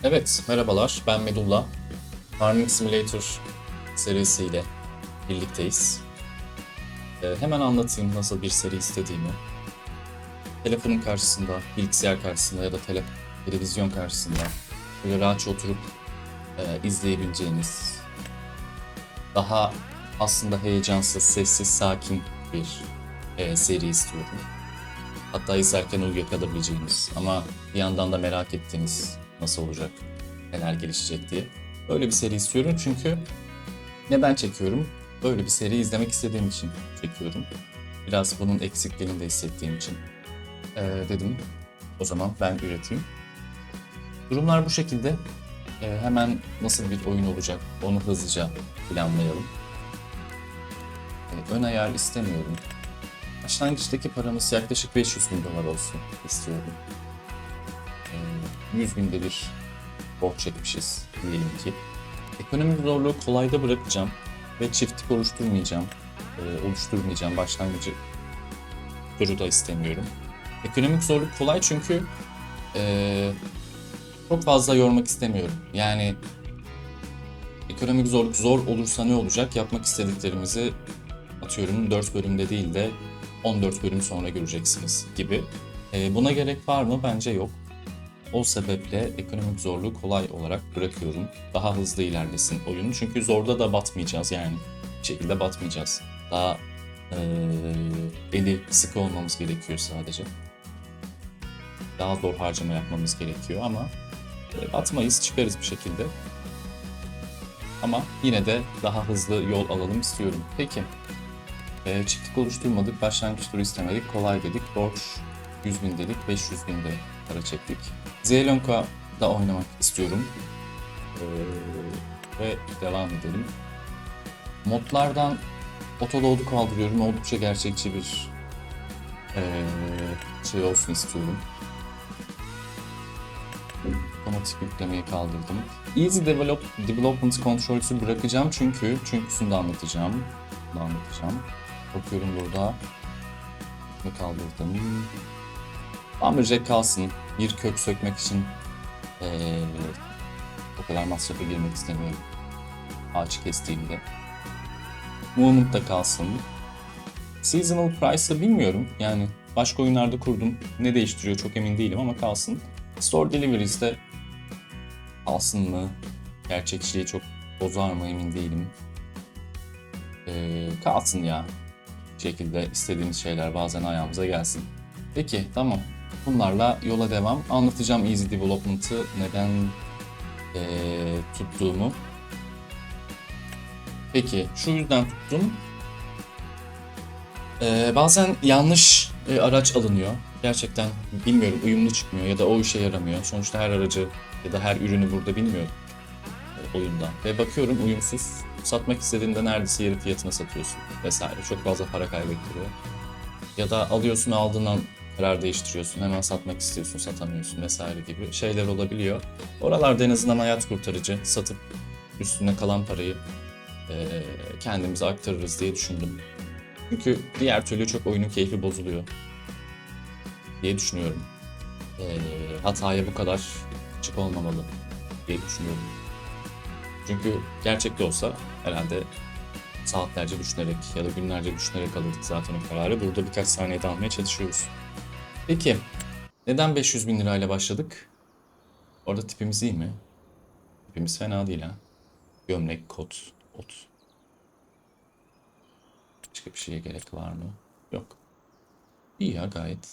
Evet, merhabalar. Ben Medullah. Farming Simulator serisiyle birlikteyiz. Hemen anlatayım nasıl bir seri istediğimi. Telefonun karşısında, bilgisayar karşısında ya da televizyon karşısında böyle rahatça oturup izleyebileceğiniz, daha aslında heyecansız, sessiz, sakin bir seri istiyorum. Hatta izlerken uyuyakalabileceğiniz ama bir yandan da merak ettiğiniz nasıl olacak, neler gelişecek diye. Böyle bir seri istiyorum çünkü neden çekiyorum? Böyle bir seri izlemek istediğim için çekiyorum. Biraz bunun eksikliğini de hissettiğim için dedim o zaman ben üreteyim. Durumlar bu şekilde. Hemen nasıl bir oyun olacak onu hızlıca planlayalım. Ön ayar istemiyorum. Başlangıçtaki paramız yaklaşık 500 bin dolar olsun istiyorum. 100 binde bir borç çekmişiz diyelim ki. Ekonomik zorluğu kolayda bırakacağım ve çiftlik oluşturmayacağım. Başlangıcı turu da istemiyorum. Ekonomik zorluk kolay çünkü e, çok fazla yormak istemiyorum. Yani ekonomik zorluk zor olursa ne olacak? Yapmak istediklerimizi atıyorum 4 bölümde değil de 14 bölüm sonra göreceksiniz gibi. Buna gerek var mı? Bence yok. O sebeple ekonomik zorluğu kolay olarak bırakıyorum. Daha hızlı ilerlesin oyun. Çünkü zorda da batmayacağız yani. Bir şekilde batmayacağız. Daha eli sıkı olmamız gerekiyor sadece. Daha zor harcama yapmamız gerekiyor ama batmayız, çıkarız bir şekilde. Ama yine de daha hızlı yol alalım istiyorum. Peki, çiftlik oluşturmadık, başlangıç turu istemedik, kolay dedik, borç 100 bin dedik, 500 bin de para çektik. Zelonka'da oynamak istiyorum. Ve devam edelim. Modlardan Autoload'u kaldırıyorum. Oldukça gerçekçi bir şey olsun istiyorum. Otomatik yüklemeyi kaldırdım. Development Controls'ü bırakacağım çünküsünü de anlatacağım. Bakıyorum burada. Bunu kaldırdım. Lumberjack kalsın. Bir kök sökmek için o kadar masrafa girmek istemiyorum. Ağaç kestiğimde. Movement da kalsın. Seasonal Price'ı bilmiyorum. Yani başka oyunlarda kurdum. Ne değiştiriyor çok emin değilim ama kalsın. Store Deliveries'de kalsın mı? Gerçekçiliği çok bozar mı emin değilim. Kalsın ya. Bir şekilde istediğimiz şeyler bazen ayağımıza gelsin. Peki tamam. Bunlarla yola devam. Anlatacağım Easy Development'ı neden tuttuğumu. Peki şu yüzden tuttum. Bazen yanlış araç alınıyor. Gerçekten bilmiyorum uyumlu çıkmıyor ya da o işe yaramıyor. Sonuçta her aracı ya da her ürünü burada bilmiyorum oyunda. Ve bakıyorum uyumsuz. Satmak istediğinde neredeyse yarı fiyatına satıyorsun vesaire. Çok fazla para kaybettiriyor. Ya da alıyorsun aldığından karar değiştiriyorsun. Hemen satmak istiyorsun satamıyorsun vesaire gibi şeyler olabiliyor. Oralarda en azından hayat kurtarıcı satıp üstüne kalan parayı kendimize aktarırız diye düşündüm. Çünkü diğer türlü çok oyunun keyfi bozuluyor diye düşünüyorum. Hataya bu kadar açık olmamalı diye düşünüyorum. Çünkü gerçekte olsa herhalde saatlerce düşünerek ya da günlerce düşünerek alırdık zaten o kararı. Burada birkaç saniyede almaya çalışıyoruz. Peki, neden 500 bin lirayla başladık? Orada tipimiz iyi mi? Tipimiz fena değil ha. Gömlek, kot, ot. Başka bir şeye gerek var mı? Yok. İyi ya gayet.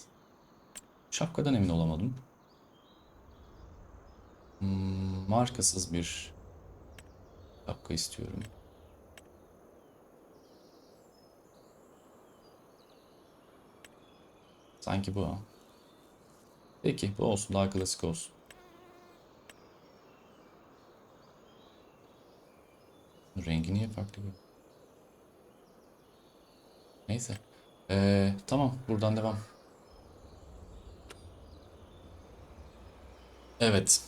Şapkadan emin olamadım. Markasız bir şapka istiyorum. Sanki bu ha. Peki bu olsun daha klasik olsun. Rengi niye farklı bu? Neyse. Tamam buradan devam. Evet.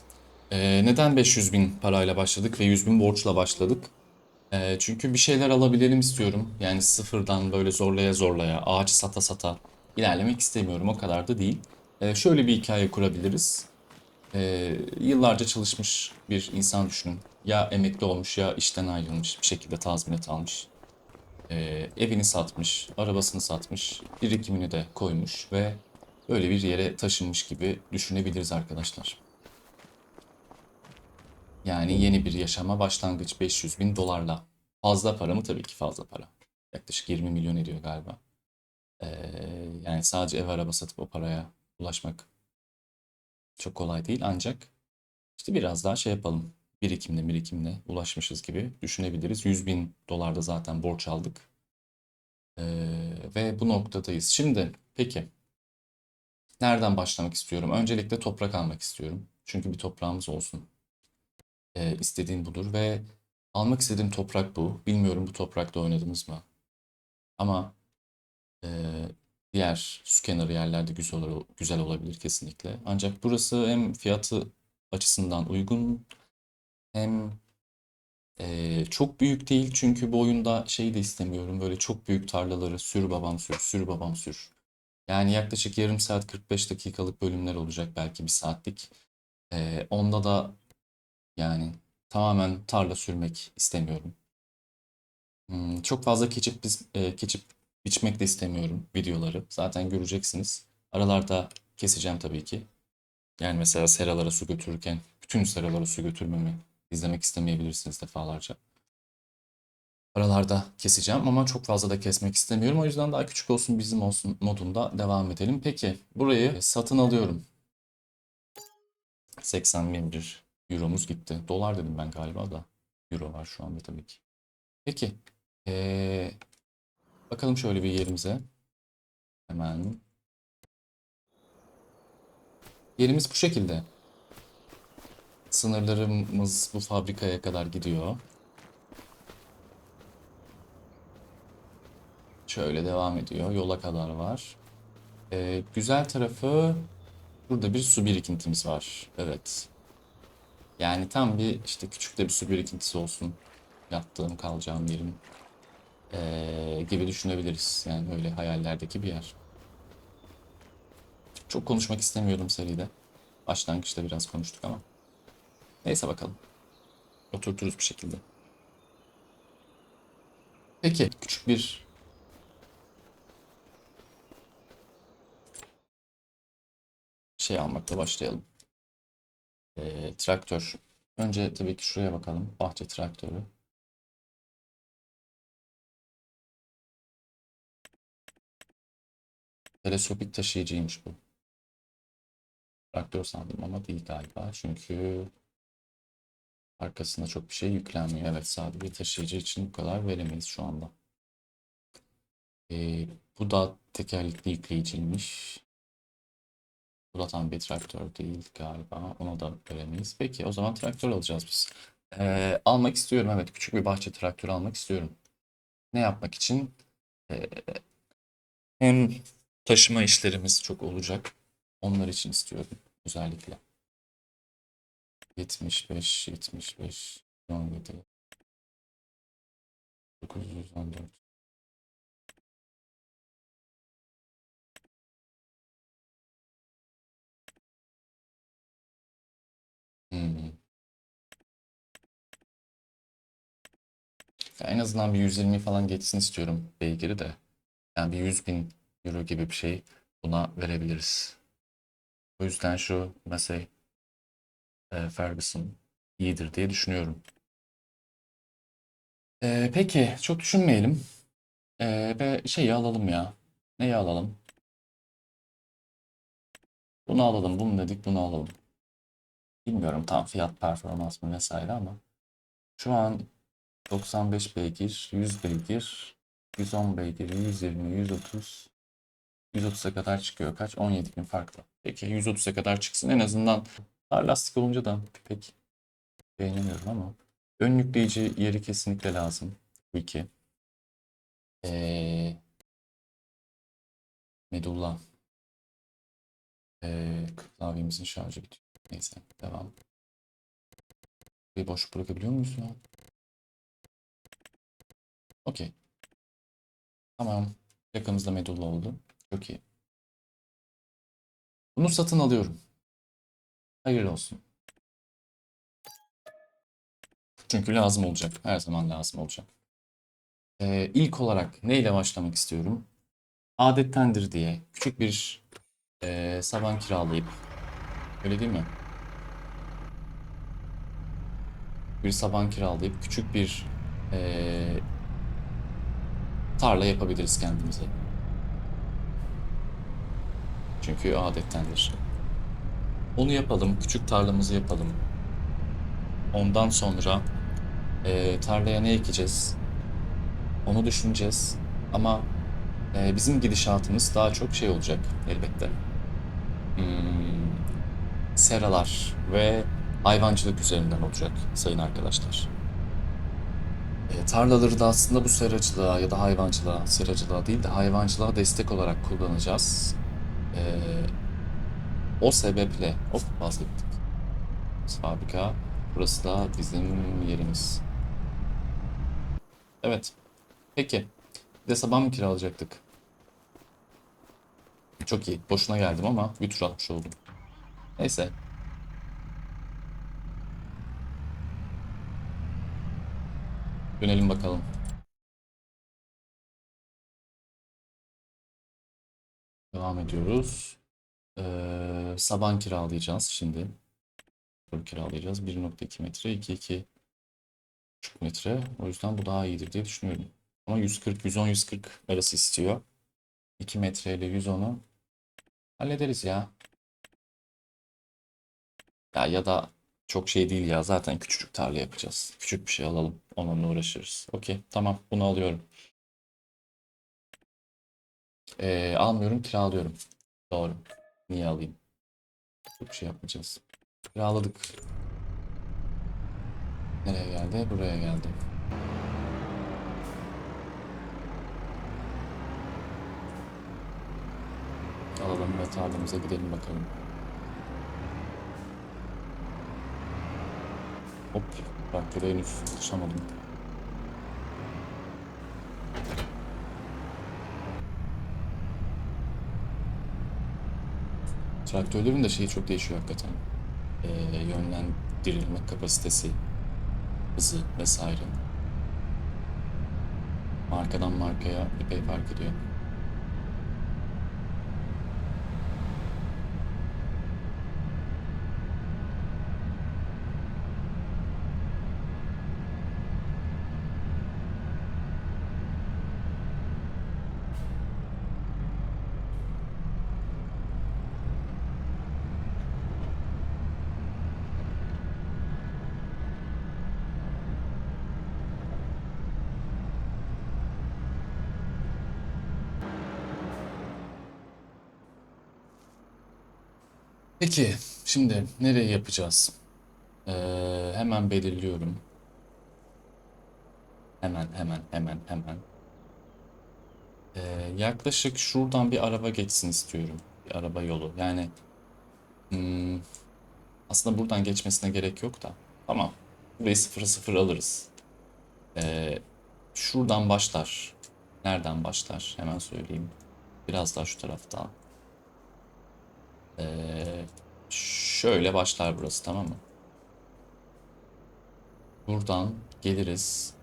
Neden 500 bin parayla başladık ve 100 bin borçla başladık? Çünkü bir şeyler alabilelim istiyorum. Yani sıfırdan böyle zorlaya zorlaya, ağaç sata sata ilerlemek istemiyorum. O kadar da değil. Şöyle bir hikaye kurabiliriz. Yıllarca çalışmış bir insan düşünün. Ya emekli olmuş ya işten ayrılmış bir şekilde tazminat almış. Evini satmış, arabasını satmış, birikimini de koymuş ve böyle bir yere taşınmış gibi düşünebiliriz arkadaşlar. Yani yeni bir yaşama başlangıç 500 bin dolarla. Fazla para mı? Tabii ki fazla para. Yaklaşık 20 milyon ediyor galiba. Yani sadece ev araba satıp o paraya ulaşmak çok kolay değil. Ancak işte biraz daha şey yapalım. Birikimle ulaşmışız gibi düşünebiliriz. 100 bin dolarda zaten borç aldık. Ve bu noktadayız. Şimdi peki nereden başlamak istiyorum? Öncelikle toprak almak istiyorum. Çünkü bir toprağımız olsun. İstediğim budur ve almak istediğim toprak bu. Bilmiyorum bu toprakta oynadınız mı? Ama Ee, diğer su kenarı yerlerde güzel olabilir kesinlikle. Ancak burası hem fiyatı açısından uygun hem çok büyük değil. Çünkü bu oyunda şey de istemiyorum. Böyle çok büyük tarlaları sür babam sür, sür babam sür. Yani yaklaşık yarım saat 45 dakikalık bölümler olacak belki bir saatlik. Onda da yani tamamen tarla sürmek istemiyorum. Çok fazla keçip biçmek de istemiyorum videoları. Zaten göreceksiniz. Aralarda keseceğim tabii ki. Yani mesela seralara su götürürken bütün seralara su götürmemi izlemek istemeyebilirsiniz defalarca. Aralarda keseceğim ama çok fazla da kesmek istemiyorum. O yüzden daha küçük olsun bizim olsun modunda devam edelim. Peki burayı satın alıyorum. 80 bin bir euromuz gitti. Dolar dedim ben galiba da. Euro var şu anda tabii ki. Peki. Ee, bakalım şöyle bir yerimize. Hemen. Yerimiz bu şekilde. Sınırlarımız bu fabrikaya kadar gidiyor. Şöyle devam ediyor. Yola kadar var. Güzel tarafı burada bir su birikintimiz var. Evet. Yani tam bir işte küçük de bir su birikintisi olsun. Yattığım kalacağım yerim gibi düşünebiliriz. Yani öyle hayallerdeki bir yer. Çok konuşmak istemiyordum seride. Başlangıçta biraz konuştuk ama. Neyse bakalım. Oturturuz bir şekilde. Peki küçük bir şey almakla başlayalım. Traktör. Önce tabii ki şuraya bakalım. Bahçe traktörü. Teleskopik taşıyıcıymış bu. Traktör sandım ama değil galiba. Çünkü arkasında çok bir şey yüklenmiyor. Evet, sadece bir taşıyıcı için bu kadar veremeyiz şu anda. Ee, bu da tekerlekli yükleyiciymiş. Bu da tam bir traktör değil galiba. Ona da veremeyiz. Peki o zaman traktör alacağız biz. Almak istiyorum, evet. Küçük bir bahçe traktörü almak istiyorum. Ne yapmak için? Ee, hem taşıma işlerimiz çok olacak. Onlar için istiyorum özellikle. 75, 17, 914. Hmm. Ya en azından bir 120 falan geçsin istiyorum beygiri de. Yani bir 100 bin euro gibi bir şey buna verebiliriz. O yüzden şu Massey Ferguson iyidir diye düşünüyorum. Peki çok düşünmeyelim. Ve şeyi alalım ya. Neyi alalım? Bunu alalım. Bunu dedik, bunu alalım. Bilmiyorum tam fiyat performans mı vesaire ama şu an 95 beygir, 100 beygir, 110 beygir, 120, 130, 130'a kadar çıkıyor. Kaç? 17 bin farklı. Peki 130'a kadar çıksın. En azından dar lastik olunca da pek beğenemiyorum ama ön yükleyici yeri kesinlikle lazım. Bu iki. Ee, Medulla. Klavyemizin şarjı bitiyor. Neyse devam. Bir boş bırakabiliyor muyuz ya? Okey. Tamam. Yakamızda medulla oldu. Çok iyi. Bunu satın alıyorum. Hayırlı olsun. Çünkü lazım olacak. Her zaman lazım olacak. İlk olarak neyle başlamak istiyorum? Adettendir diye küçük bir saban kiralayıp, öyle değil mi? Bir saban kiralayıp küçük bir e, tarla yapabiliriz kendimize. Çünkü adettendir. Onu yapalım, küçük tarlamızı yapalım. Ondan sonra tarlaya ne ekeceğiz? Onu düşüneceğiz. Ama bizim gidişatımız daha çok şey olacak elbette. Hmm, seralar ve hayvancılık üzerinden olacak sayın arkadaşlar. Tarlaları da aslında bu seracılığa ya da hayvancılığa, seracılığa değil de hayvancılığa destek olarak kullanacağız. E, o sebeple, hop bahsettik. Fabrika, burası da bizim yerimiz. Evet, peki. Bir de sabah mı kiralayacaktık? Çok iyi. Boşuna geldim ama bir tur atmış oldum. Neyse. Dönelim bakalım. Devam ediyoruz. Saban kiralayacağız şimdi. Kiralayacağız. 1,2 metre, 2,5 metre. O yüzden bu daha iyidir diye düşünüyorum. Ama 140, 110, 140 arası istiyor. 2 metre ile 110'u hallederiz ya. Ya da çok şey değil ya. Zaten küçücük tarla yapacağız. Küçük bir şey alalım. Onunla uğraşırız. Okey, tamam. Bunu alıyorum. Almıyorum, kiralıyorum. Doğru. Niye alayım? Çok şey yapmayacağız. Kiraladık. Nereye geldi? Buraya geldi. Alalım ve tarlamıza gidelim bakalım. Hop. Traktöre henüz ulaşamadım. Traktörlerin de şeyi çok değişiyor hakikaten. Yönlendirilme kapasitesi, hızı vesaire. Markadan markaya epey fark ediyor. Peki, şimdi nereye yapacağız? Hemen belirliyorum. Hemen. Yaklaşık şuradan bir araba geçsin istiyorum. Bir araba yolu. Yani hmm, aslında buradan geçmesine gerek yok da. Tamam. Burayı sıfıra sıfır alırız. Ee, şuradan başlar. Nereden başlar? Hemen söyleyeyim. Biraz daha şu taraftan. Ee, şöyle başlar burası, tamam mı? Buradan geliriz.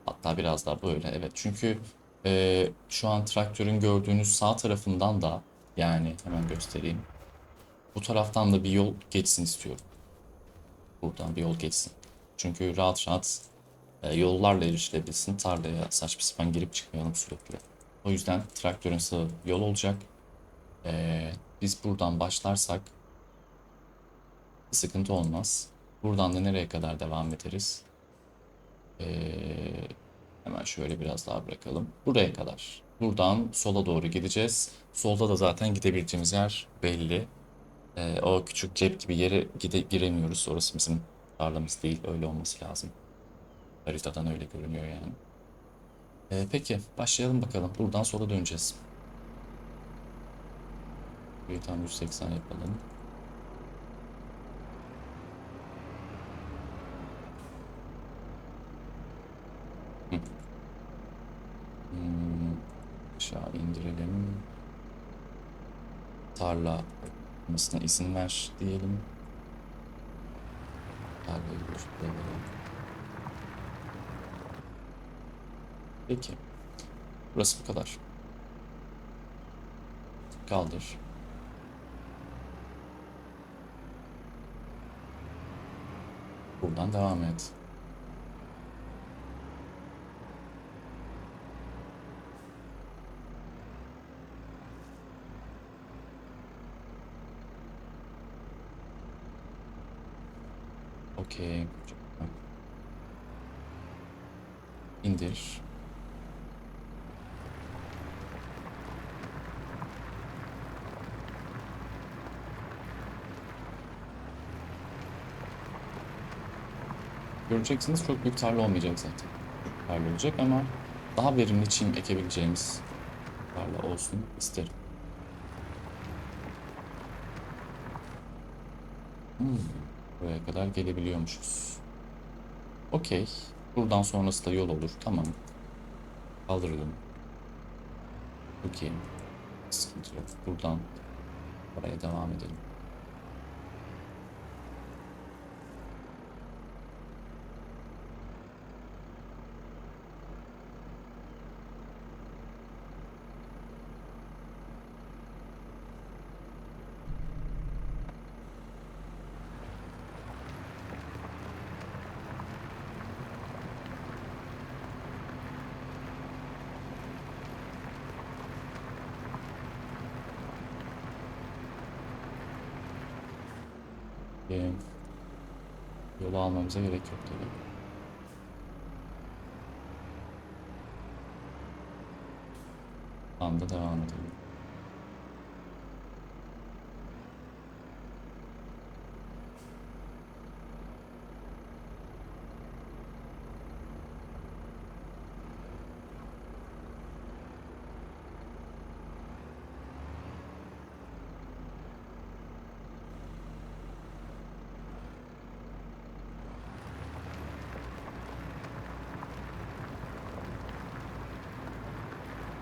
Hatta biraz daha böyle, evet. Çünkü şu an traktörün gördüğünüz sağ tarafından da, yani hemen göstereyim. Bu taraftan da bir yol geçsin istiyorum. Buradan bir yol geçsin. Çünkü rahat rahat yollarla erişilebilsin. Tarlaya saçma sapan girip çıkmayalım sürekli. O yüzden traktörün sağı yol olacak. Biz buradan başlarsak bir sıkıntı olmaz. Buradan da nereye kadar devam ederiz? Hemen şöyle biraz daha bırakalım. Buraya kadar. Buradan sola doğru gideceğiz. Solda da zaten gidebileceğimiz yer belli. O küçük cep gibi yere giremiyoruz. Orası bizim tarlamız değil. Öyle olması lazım. Haritadan öyle görünüyor yani. Peki başlayalım bakalım. Buradan sola döneceğiz. Bir tam 180 yapalım. Hı. Aşağı indirelim. tarla olmasına izin ver diyelim. Tarlayı boşaltalım. Peki. Burası bu kadar. Kaldır. Buradan devam et. Okey. İndir. Göreceksiniz çok büyük tarla olmayacak zaten. Tarla olacak ama daha verimli çim ekebileceğimiz tarla olsun isterim. Hmm, buraya kadar gelebiliyormuşuz. Okey. Buradan sonrası da yol olur. Tamam. Kaldıralım. Okey. Sıkıntı yok. Buradan buraya devam edelim. Ee, Yolu almamıza gerek yok tabii. Anda devam edelim.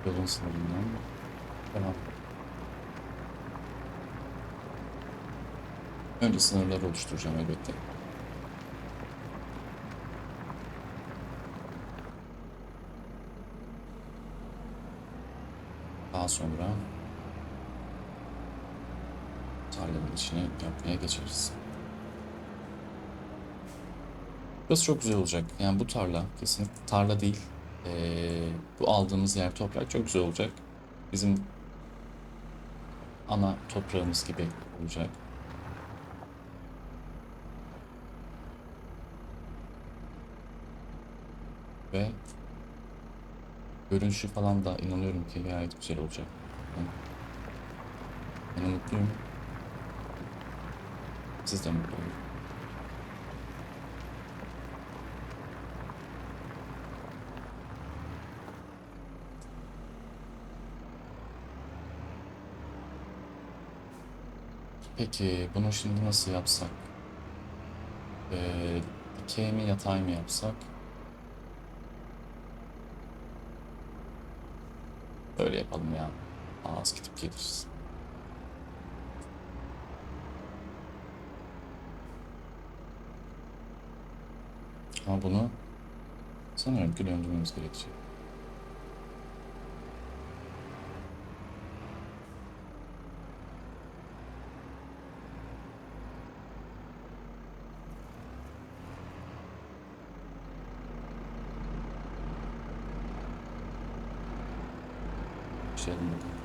Yolun sınırından devam. Önce sınırları oluşturacağım elbette. Daha sonra tarlanın içine yapmaya geçeriz. Burası çok güzel olacak. Yani bu tarla kesinlikle tarla değil. Bu aldığımız yer toprak çok güzel olacak. Bizim ana toprağımız gibi olacak. Ve görünüşü falan da inanıyorum ki gayet güzel olacak. Ben mutluyum. Siz de mutlu olun. Peki bunu şimdi nasıl yapsak? Dikey mi yatay mı yapsak? Böyle yapalım ya. Az gidip geliriz. Ama bunu sanıyorum ki döndürmemiz gerekecek. Başlayalım bakalım.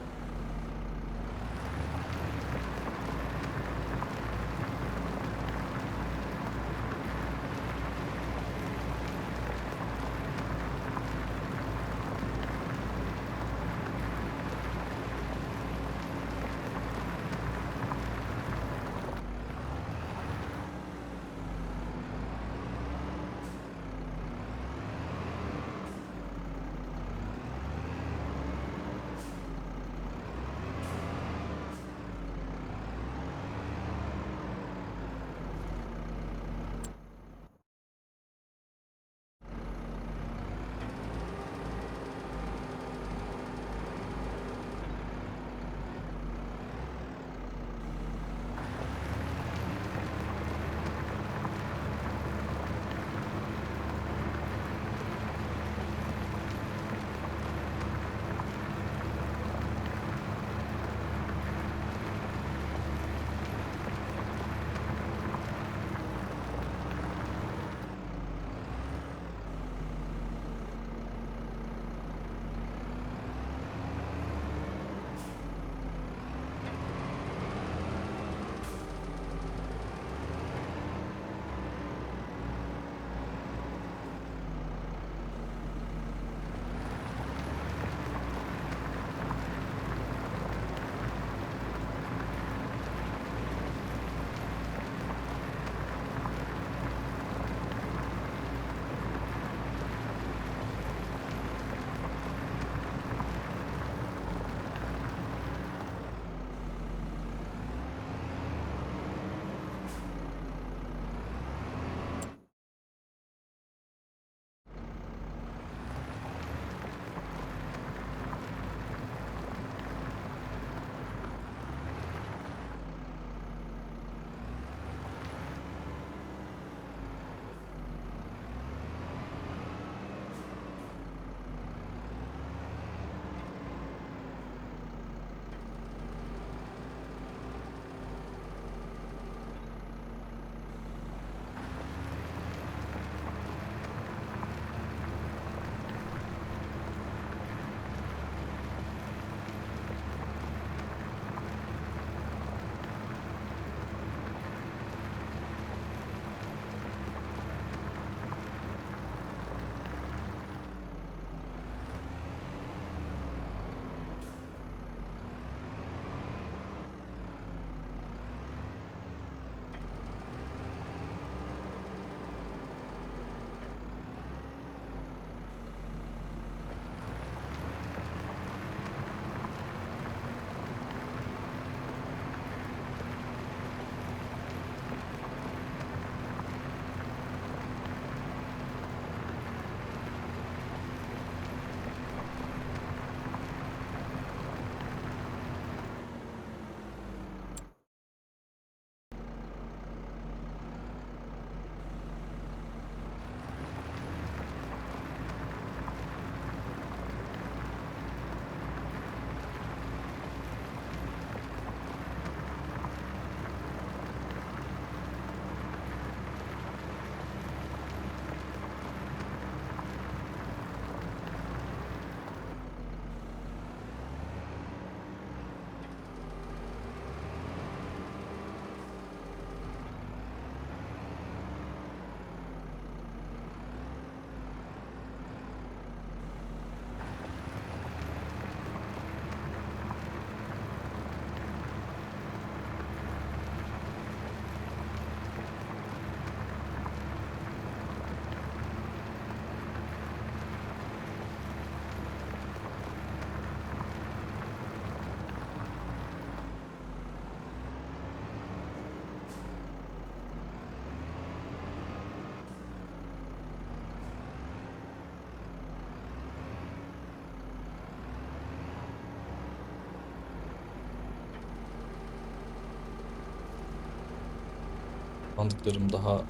Sandıklarım daha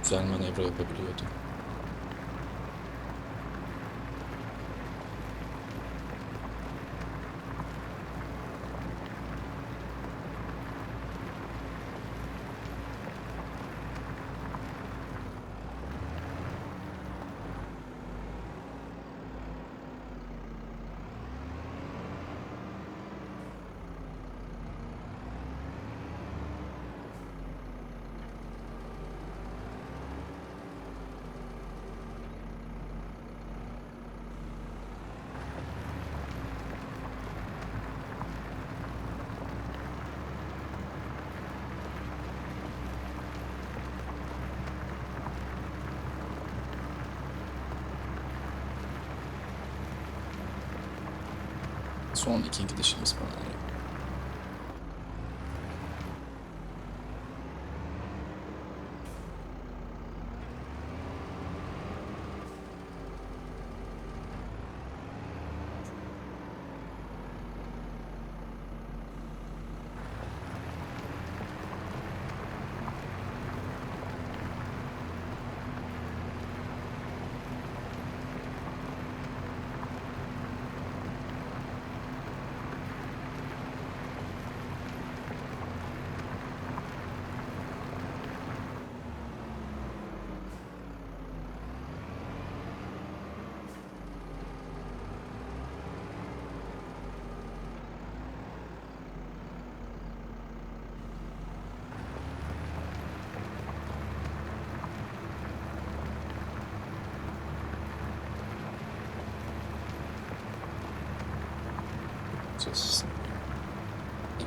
güzel manevra yapabiliyordu. Son iki gidişimiz falan.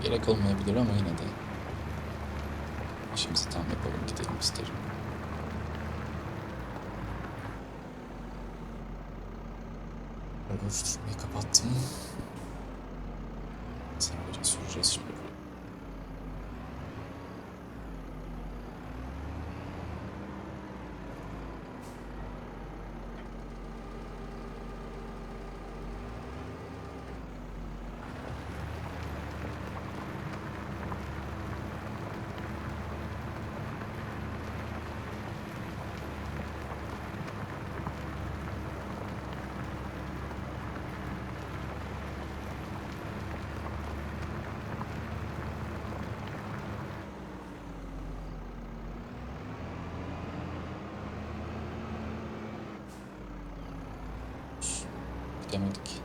Gerek olmayabilir ama yine de işimizi tam yapalım gidelim isterim. Oluşturmayı kapattım. Sadece süreceğiz şimdi. Gidemedik.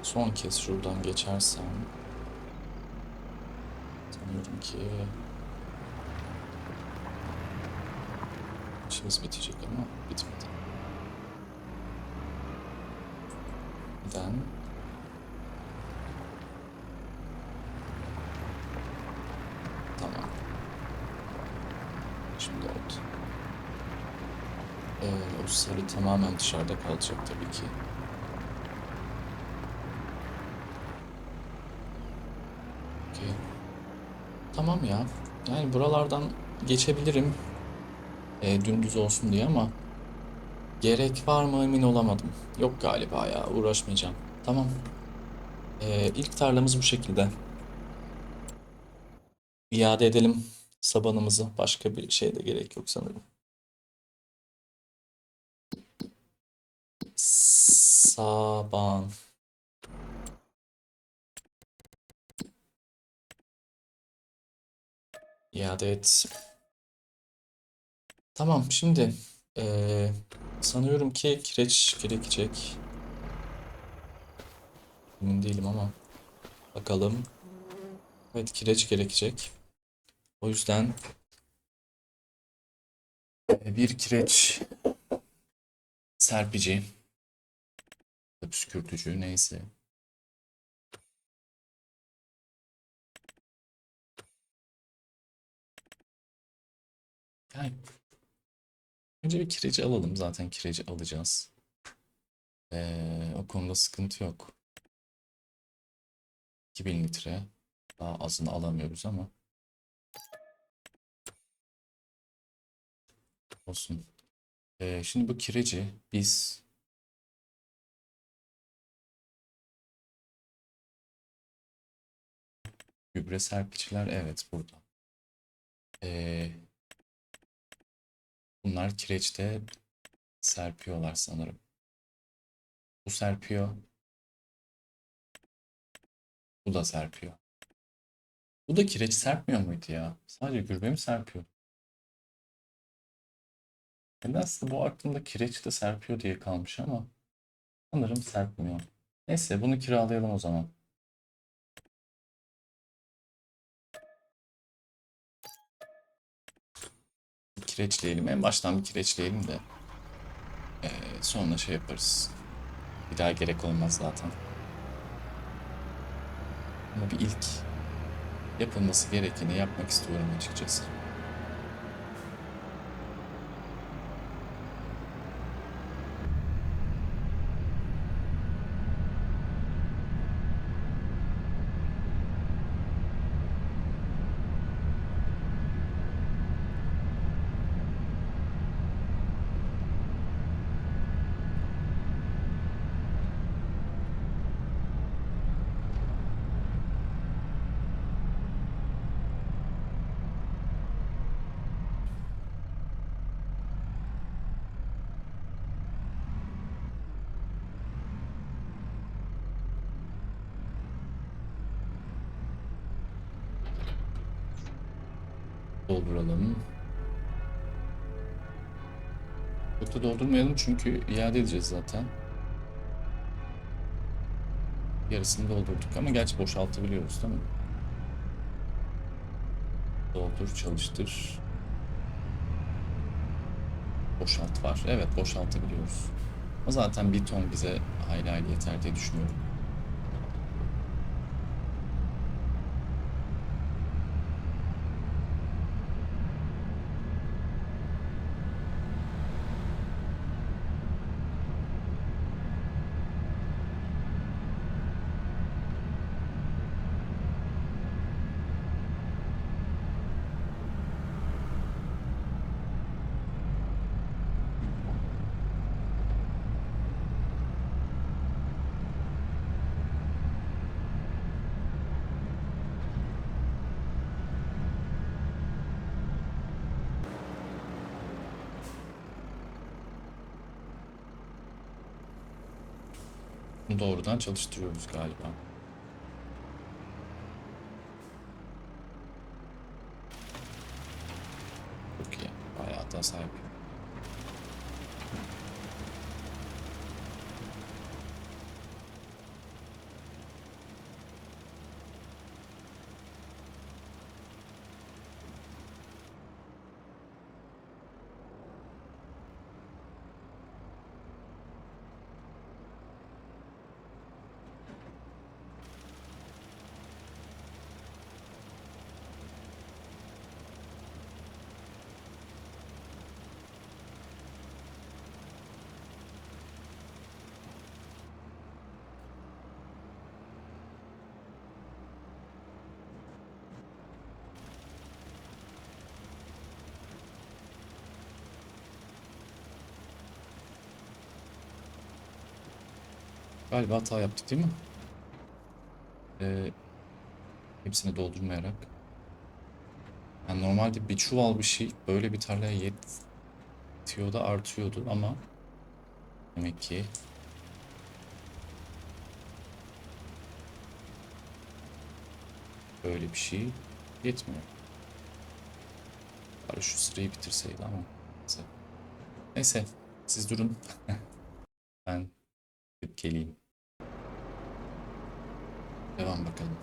Son kez şuradan geçersem sanıyorum ki işimiz bitecek ama bitmedi. Neden? Tamam. Şimdi oldu. O sarı tamamen dışarıda kalacak tabii ki. Okey. Tamam ya. Yani buralardan geçebilirim. Dümdüz olsun diye ama gerek var mı emin olamadım. Yok galiba ya uğraşmayacağım. Tamam. İlk tarlamız bu şekilde. İade edelim sabanımızı. Başka bir şeye de gerek yok sanırım. Saban. İade et. Tamam şimdi ee, sanıyorum ki kireç gerekecek. Emin değilim ama bakalım. Evet kireç gerekecek. O yüzden bir kireç serpici, püskürtücü neyse. Yani önce bir kireci alalım. Zaten kireci alacağız. O konuda sıkıntı yok. 2000 litre. Daha azını alamıyoruz ama olsun. Şimdi bu kireci biz Gübre serpiciler evet burada. Ee, Bunlar kireçte serpiyorlar sanırım. Bu serpiyor. Bu da serpiyor. Bu da kireç serpmiyor muydu ya? Sadece gübre mi serpiyor? Nedense bu aklımda kireç de serpiyor diye kalmış ama sanırım serpmiyor. Neyse bunu kiralayalım o zaman. Kireçleyelim. En baştan bir kireçleyelim de sonra şey yaparız. Bir daha gerek olmaz zaten. Ama bir ilk yapılması gerekeni yapmak istiyorum açıkçası. Dolduralım. Çok da doldurmayalım çünkü iade edeceğiz zaten. Yarısını doldurduk ama gerçi boşaltabiliyoruz değil mi? Doldur, çalıştır. Boşalt var. Evet boşaltabiliyoruz. Ama zaten bir ton bize hayli hayli yeter diye düşünüyorum. Bunu doğrudan çalıştırıyoruz galiba. Çok iyi. Bayağı da sahip. Galiba hata yaptık değil mi? Ee, Hepsini doldurmayarak. Yani normalde bir çuval bir şey böyle bir tarlaya yetiyor da artıyordu ama demek ki böyle bir şey yetmiyor. Bari şu sırayı bitirseydi ama neyse. Neyse siz durun. Ben gidip geleyim. Devam bakalım.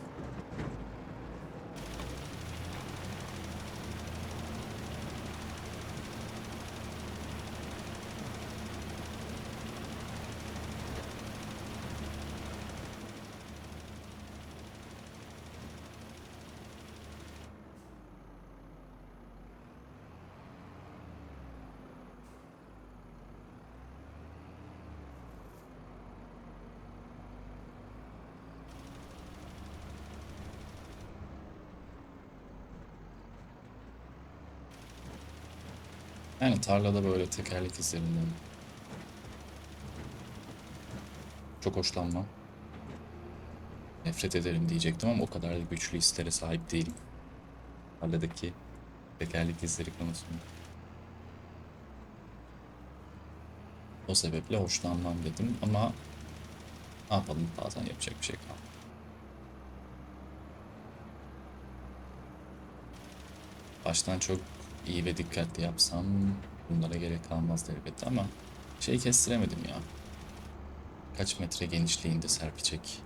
Yani tarlada böyle tekerlek izlerinden çok hoşlanmam. Nefret ederim diyecektim ama o kadar da güçlü hislere sahip değilim. Tarladaki tekerlek izleri konusunda. O sebeple hoşlanmam dedim ama ne yapalım, bazen yapacak bir şey kalmadı. Baştan çok iyi ve dikkatli yapsam bunlara gerek kalmazdı elbette ama şey kestiremedim ya. Kaç metre genişliğinde serpecek.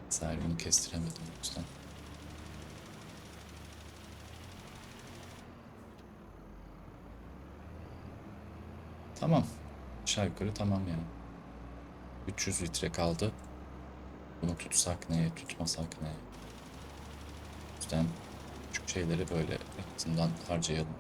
Sadece bunu kestiremedim o yüzden. Tamam. Aşağı yukarı tamam yani. 300 litre kaldı. Bunu tutsak ne, tutmasak ne? O yüzden küçük şeyleri böyle en azından harcayalım.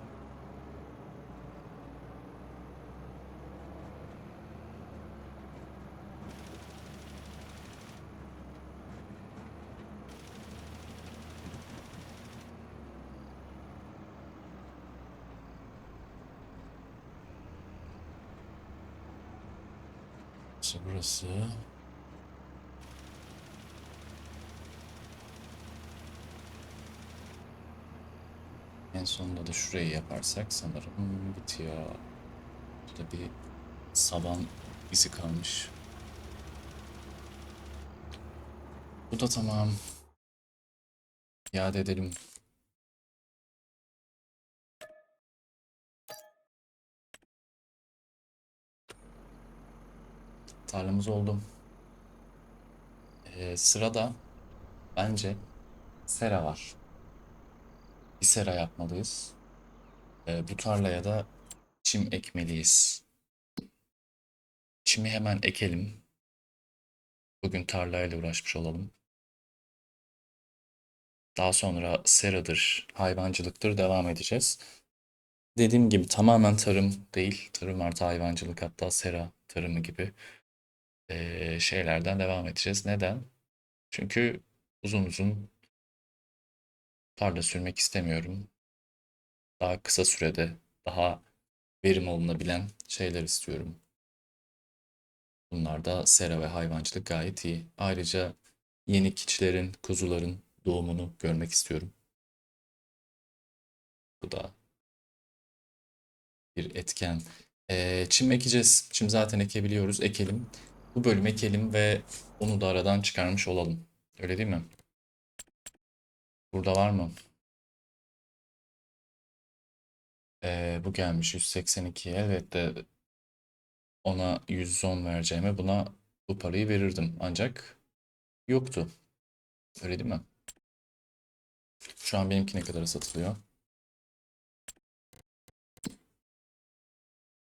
İşte burası. En sonunda da şurayı yaparsak sanırım bitiyor. Burada bir saban izi kalmış. Bu da tamam. İade edelim. Tarlamız oldu. Sırada bence sera var. Bir sera yapmalıyız. Bu tarlaya da çim ekmeliyiz. Çimi hemen ekelim. Bugün tarlayla uğraşmış olalım. Daha sonra seradır, hayvancılıktır devam edeceğiz. Dediğim gibi tamamen tarım değil, tarım artı hayvancılık, hatta sera tarımı gibi şeylerden devam edeceğiz. Neden? Çünkü uzun uzun tarla sürmek istemiyorum. Daha kısa sürede daha verim alınabilen şeyler istiyorum. Bunlar da sera ve hayvancılık gayet iyi. Ayrıca yeni keçilerin, kuzuların doğumunu görmek istiyorum. Bu da bir etken. Çim ekeceğiz. Çim zaten ekebiliyoruz. Ekelim. Bu bölüm ekelim ve onu da aradan çıkarmış olalım. Öyle değil mi? Burada var mı? Bu gelmiş 182. Elbette ona 110 vereceğime buna bu parayı verirdim. Ancak yoktu. Öyle değil mi? Şu an benimki ne kadara satılıyor?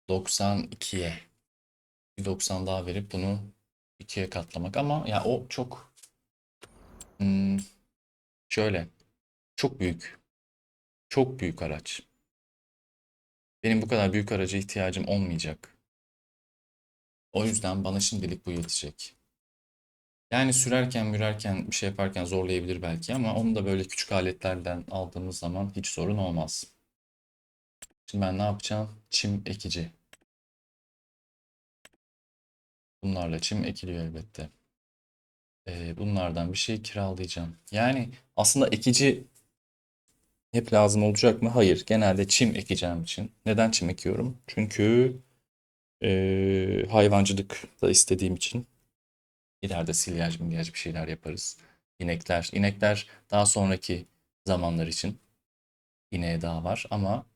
92'ye. Bir 90 daha verip bunu ikiye katlamak ama ya o çok hmm, şöyle çok büyük. Çok büyük araç. Benim bu kadar büyük araca ihtiyacım olmayacak. O yüzden bana şimdilik bu yetecek. Yani sürerken, mürerken, bir şey yaparken zorlayabilir belki ama onu da böyle küçük aletlerden aldığımız zaman hiç sorun olmaz. Şimdi ben ne yapacağım? Çim ekici. Bunlarla çim ekiliyor elbette. Bunlardan bir şey kiralayacağım. Yani aslında ekici hep lazım olacak mı? Hayır. Genelde çim ekeceğim için. Neden çim ekiyorum? Çünkü hayvancılık da istediğim için. İleride silyaj milyaj bir şeyler yaparız. İnekler daha sonraki zamanlar için. İneğe daha var ama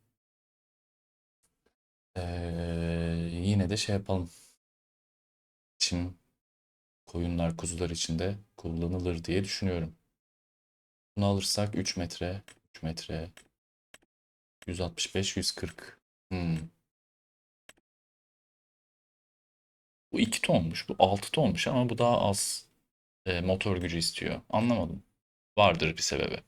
yine de şey yapalım. Çim koyunlar, kuzular için de kullanılır diye düşünüyorum. Bunu alırsak 3 metre, 3 metre, 165, 140. Hmm. Bu 2 tonmuş, bu 6 tonmuş ama bu daha az motor gücü istiyor. Anlamadım. Vardır bir sebebi.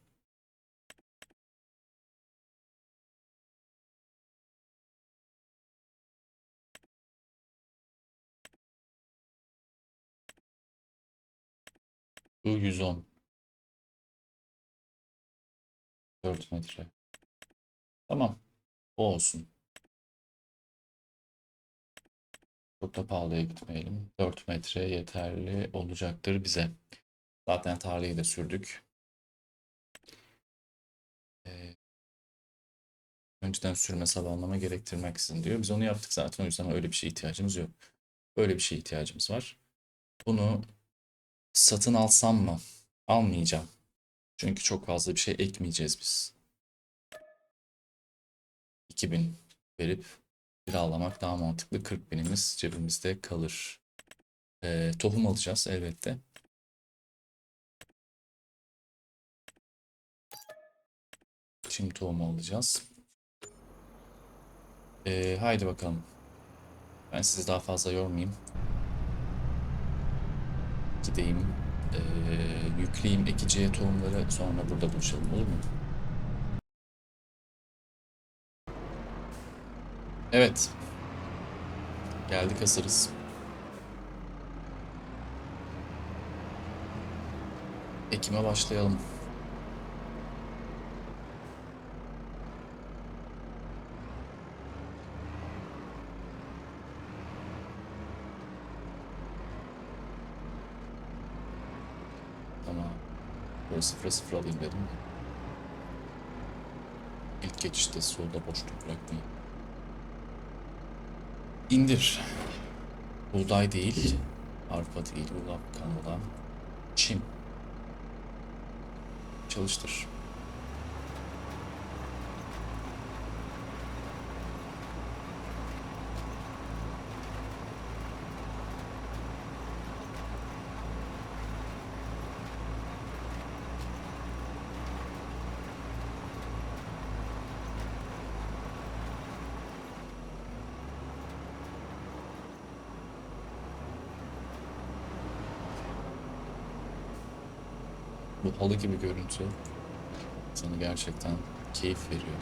Bu 110, 4 metre. Tamam, o olsun. Çok da pahalıya gitmeyelim. 4 metre yeterli olacaktır bize. Zaten tarlayı da sürdük. Ee, Önceden sürme sabahlama gerektirmeksizin diyor. Biz onu yaptık zaten, o yüzden öyle bir şeye ihtiyacımız yok. Böyle bir şeye ihtiyacımız var. Bunu satın alsam mı? Almayacağım. Çünkü çok fazla bir şey ekmeyeceğiz biz. 2000 verip kiralamak daha mantıklı. 40 binimiz cebimizde kalır. Tohum alacağız elbette. Şimdi tohumu alacağız. Haydi bakalım. Ben sizi daha fazla yormayayım. Gideyim. Yükleyeyim ekiciye tohumları, sonra burada buluşalım, olur mu? Evet. Geldik, hazırız. Ekime başlayalım. Tamam. Böyle sıfıra sıfır alayım dedim de. İlk geçişte solda boşluk bırakmayayım. İndir. Buğday değil. Arpa değil. Yulaf, kanola. Çim. Çalıştır. Bu halı gibi görüntü sana gerçekten keyif veriyor.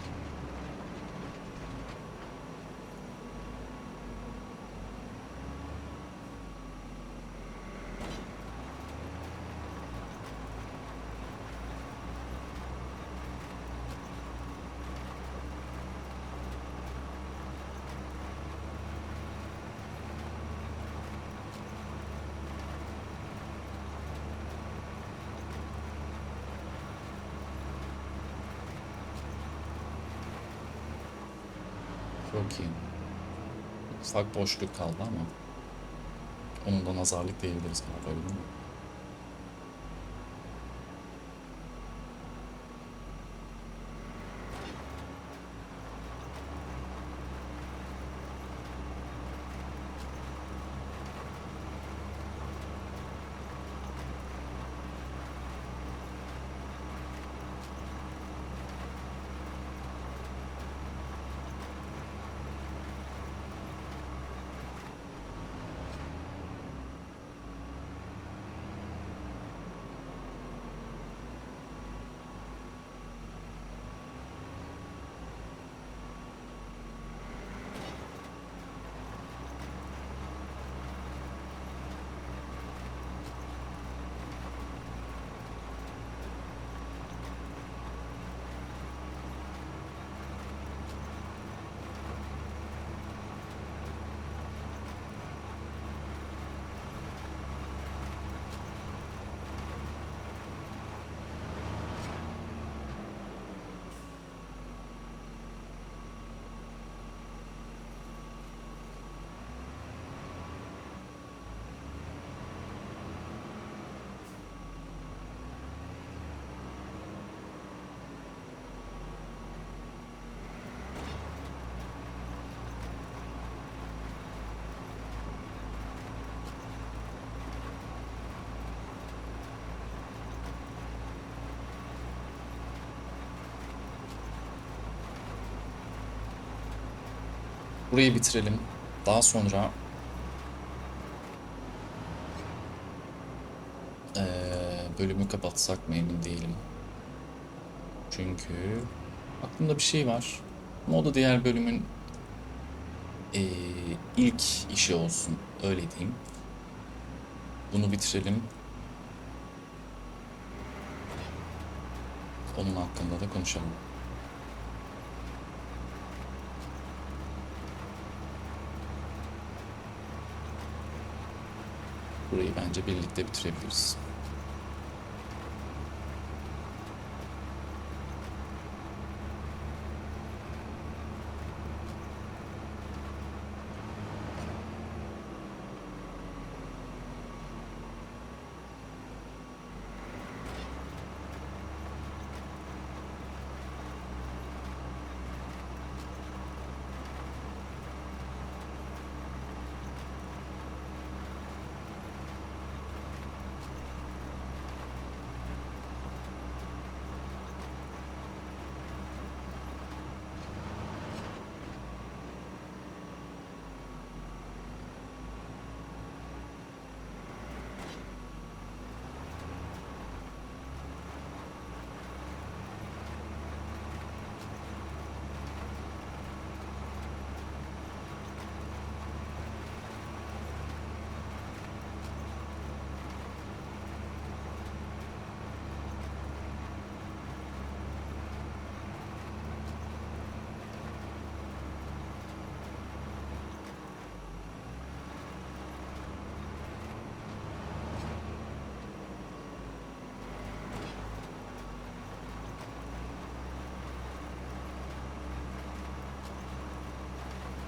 Çok iyi. Ufak boşluk kaldı ama onun da nazarlık diyebiliriz galiba, öyle değil mi? Burayı bitirelim. Daha sonra bölümü kapatsak mı emin değilim. Çünkü aklımda bir şey var. Ama o da diğer bölümün eee, ilk işi olsun. Öyle diyeyim. Bunu bitirelim. Onun hakkında da konuşalım. Burayı bence birlikte bitirebiliriz.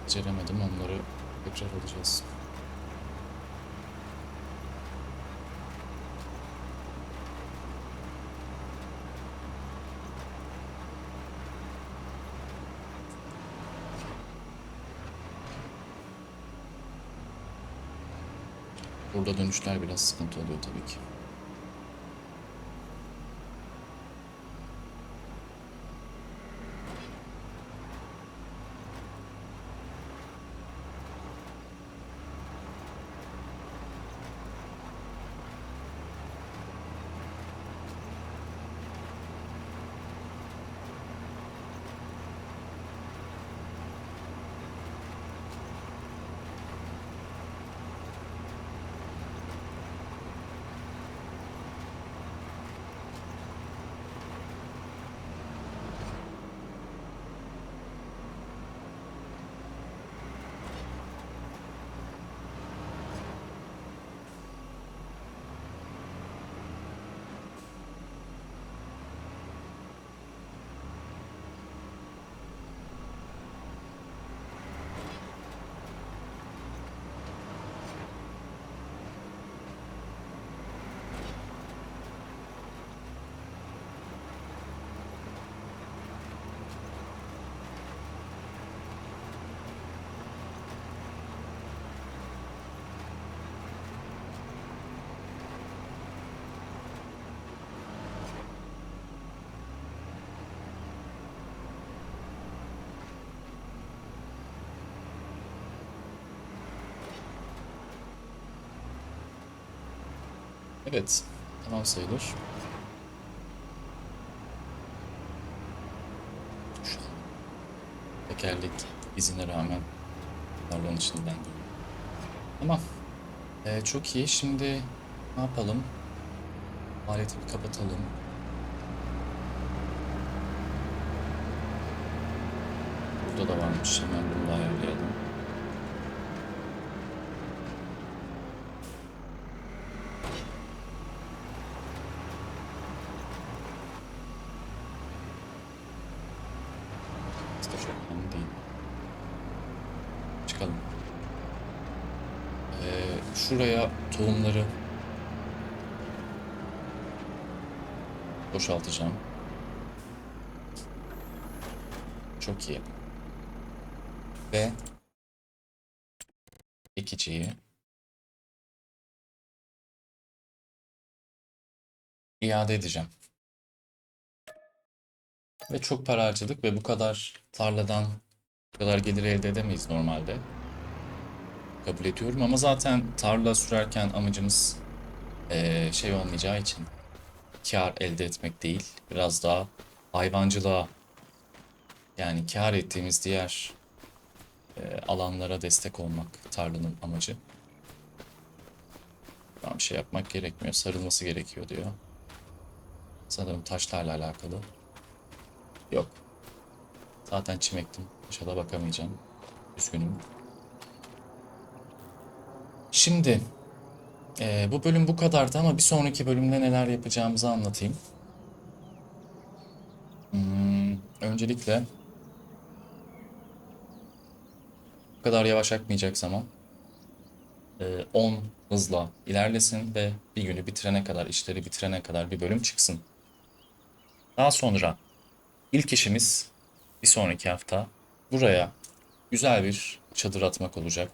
Beceremedim, onları tekrar alacağız. Burada dönüşler biraz sıkıntı oluyor tabii ki. Evet, tamam sayılır. Şu tekerlek izine rağmen tarlanın içinden gidiyor. Tamam. Çok iyi. Şimdi ne yapalım? Aleti bir kapatalım. Burada da varmış. Hemen bunu da ayarlayalım. Aslında çok önemli değil. Çıkalım. Şuraya tohumları boşaltacağım. Çok iyi. Ve ekiciyi iade edeceğim. Ve çok para harcadık ve bu kadar tarladan bu kadar gelir elde edemeyiz normalde. Kabul ediyorum ama zaten tarla sürerken amacımız şey olmayacağı için kar elde etmek değil. Biraz daha hayvancılığa, yani kar ettiğimiz diğer alanlara destek olmak tarlanın amacı. Tamam, bir şey yapmak gerekmiyor. Sarılması gerekiyor diyor. Sanırım taşlarla alakalı. Yok. Zaten çim ektim. Taşa da bakamayacağım. Üzgünüm. Şimdi bu bölüm bu kadardı ama bir sonraki bölümde neler yapacağımızı anlatayım. Öncelikle bu kadar yavaş akmayacak zaman 10 hızla ilerlesin ve bir günü bitirene kadar, işleri bitirene kadar bir bölüm çıksın. Daha sonra ilk işimiz bir sonraki hafta buraya güzel bir çadır atmak olacak.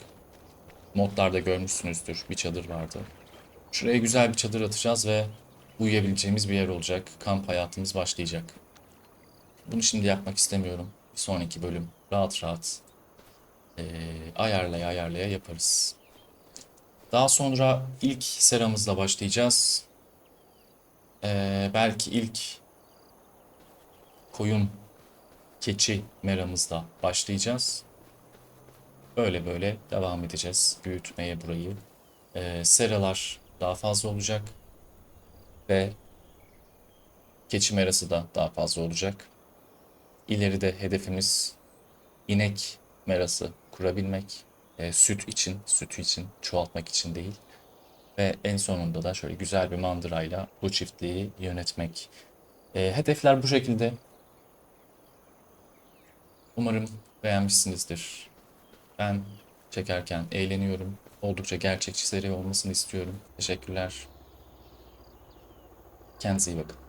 Modlarda görmüşsünüzdür, bir çadır vardı. Şuraya güzel bir çadır atacağız ve uyuyabileceğimiz bir yer olacak. Kamp hayatımız başlayacak. Bunu şimdi yapmak istemiyorum. Bir sonraki bölüm rahat rahat ayarlaya ayarlaya yaparız. Daha sonra ilk seramızla başlayacağız. Belki ilk koyun, keçi meramızla başlayacağız. Böyle böyle devam edeceğiz büyütmeye burayı. Seralar daha fazla olacak ve keçi merası da daha fazla olacak. İleride hedefimiz inek merası kurabilmek. Sütü için, çoğaltmak için değil. Ve en sonunda da şöyle güzel bir mandırayla bu çiftliği yönetmek. Hedefler bu şekilde. Umarım beğenmişsinizdir. Ben çekerken eğleniyorum. Oldukça gerçekçi seri olmasını istiyorum. Teşekkürler. Kendinize iyi bakın.